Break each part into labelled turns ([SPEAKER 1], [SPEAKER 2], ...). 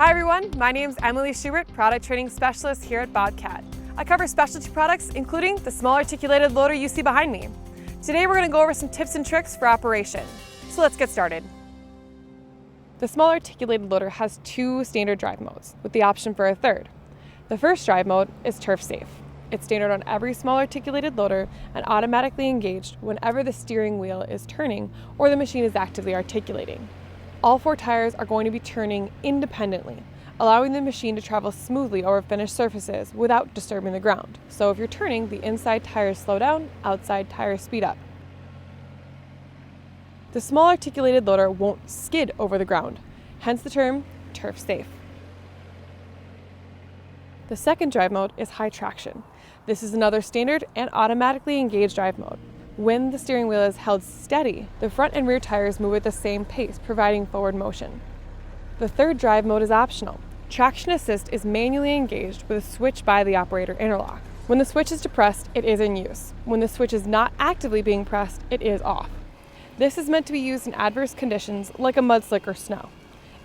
[SPEAKER 1] Hi everyone, my name is Emily Schubert, Product Training Specialist here at Bobcat. I cover specialty products, including the small articulated loader you see behind me. Today we're going to go over some tips and tricks for operation. So let's get started. The small articulated loader has two standard drive modes, with the option for a third. The first drive mode is turf safe. It's standard on every small articulated loader and automatically engaged whenever the steering wheel is turning or the machine is actively articulating. All four tires are going to be turning independently, allowing the machine to travel smoothly over finished surfaces without disturbing the ground. So if you're turning, the inside tires slow down, outside tires speed up. The small articulated loader won't skid over the ground, hence the term turf safe. The second drive mode is high traction. This is another standard and automatically engaged drive mode. When the steering wheel is held steady, the front and rear tires move at the same pace, providing forward motion. The third drive mode is optional. Traction assist is manually engaged with a switch by the operator interlock. When the switch is depressed, it is in use. When the switch is not actively being pressed, it is off. This is meant to be used in adverse conditions like a mudslide or snow.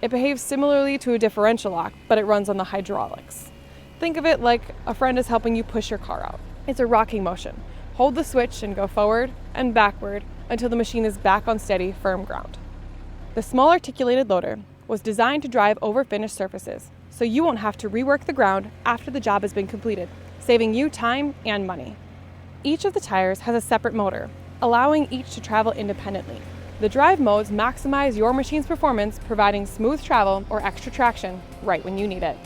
[SPEAKER 1] It behaves similarly to a differential lock, but it runs on the hydraulics. Think of it like a friend is helping you push your car out. It's a rocking motion. Hold the switch and go forward and backward until the machine is back on steady, firm ground. The small articulated loader was designed to drive over finished surfaces, so you won't have to rework the ground after the job has been completed, saving you time and money. Each of the tires has a separate motor, allowing each to travel independently. The drive modes maximize your machine's performance, providing smooth travel or extra traction right when you need it.